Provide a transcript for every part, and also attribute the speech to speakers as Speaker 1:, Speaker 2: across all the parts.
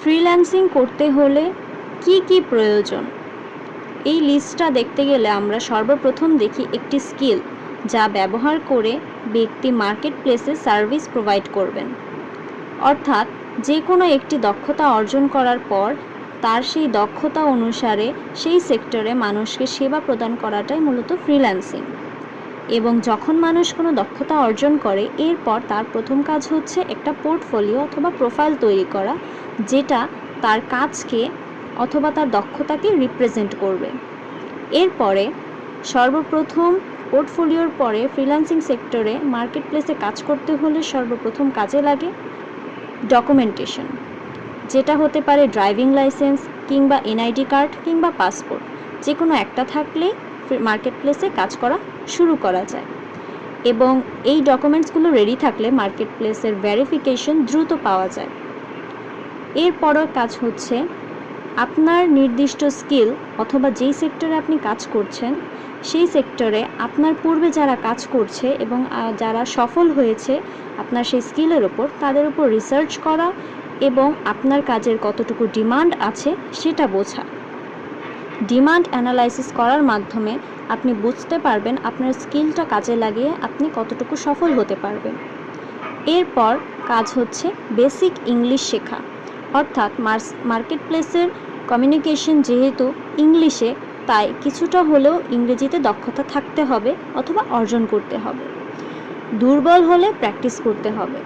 Speaker 1: Freelancing করতে হলে কি কি প্রয়োজন? এই লিস্টটা দেখতে গেলে আমরা সর্বপ্রথম দেখি একটি স্কিল যা ব্যবহার করে ব্যক্তি মার্কেট প্লেসে সার্ভিস প্রোভাইড করবেন। অর্থাৎ যে কোনো একটি দক্ষতা অর্জন করার পর তার সেই দক্ষতা অনুসারে সেই সেক্টরে মানুষকে সেবা প্রদান করাটাই মূলত ফ্রিল্যান্সিং। এবং যখন মানুষ কোনো দক্ষতা অর্জন করে এরপর তার প্রথম কাজ হচ্ছে একটা পোর্টফোলিও অথবা প্রোফাইল তৈরি করা, যেটা তার কাজকে অথবা তার দক্ষতাকে রিপ্রেজেন্ট করবে। এরপরে সর্বপ্রথম পোর্টফোলিওর পরে ফ্রিল্যান্সিং সেক্টরে মার্কেট প্লেসে কাজ করতে হলে সর্বপ্রথম কাজে লাগে ডকুমেন্টেশন, যেটা হতে পারে ড্রাইভিং লাইসেন্স কিংবা এনআইডি কার্ড কিংবা পাসপোর্ট, যে কোনো একটা থাকলেই মার্কেট প্লেসে কাজ করা শুরু করা যায়। এবং এই ডকুমেন্টসগুলো রেডি থাকলে মার্কেট প্লেসের ভেরিফিকেশন দ্রুত পাওয়া যায়। এরপরও কাজ হচ্ছে আপনার নির্দিষ্ট স্কিল অথবা যেই সেক্টরে আপনি কাজ করছেন সেই সেক্টরে আপনার পূর্বে যারা কাজ করছে এবং যারা সফল হয়েছে আপনার সেই স্কিলের ওপর, তাদের উপর রিসার্চ করা এবং আপনার কাজের কতটুকু ডিমান্ড আছে সেটা বোঝা। ডিমান্ড অ্যানালাইসিস করার মাধ্যমে আপনি বুঝতে পারবেন আপনার স্কিলটা কাজে লাগিয়ে আপনি কতটুকু সফল হতে পারবেন। এরপর কাজ হচ্ছে বেসিক ইংলিশ শেখা, অর্থাৎ মার্কেট প্লেসের কমিউনিকেশন যেহেতু ইংলিশে, তাই কিছুটা হলেও ইংরেজিতে দক্ষতা থাকতে হবে অথবা অর্জন করতে হবে। দুর্বল হলে প্র্যাকটিস করতে হবে।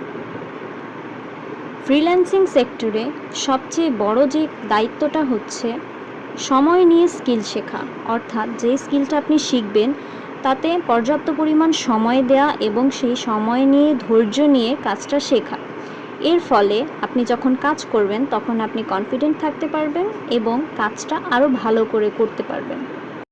Speaker 1: ফ্রিল্যান্সিং সেক্টরে সবচেয়ে বড় যে দায়িত্বটা হচ্ছে সময় নিয়ে স্কিল শেখা, অর্থাৎ যে স্কিলটা আপনি শিখবেন তাতে পর্যাপ্ত পরিমাণ সময় দেওয়া এবং সেই সময় নিয়ে ধৈর্য নিয়ে কাজটা শেখা। এর ফলে আপনি যখন কাজ করবেন তখন আপনি কনফিডেন্ট থাকতে পারবেন এবং কাজটা আরও ভালো করে করতে পারবেন।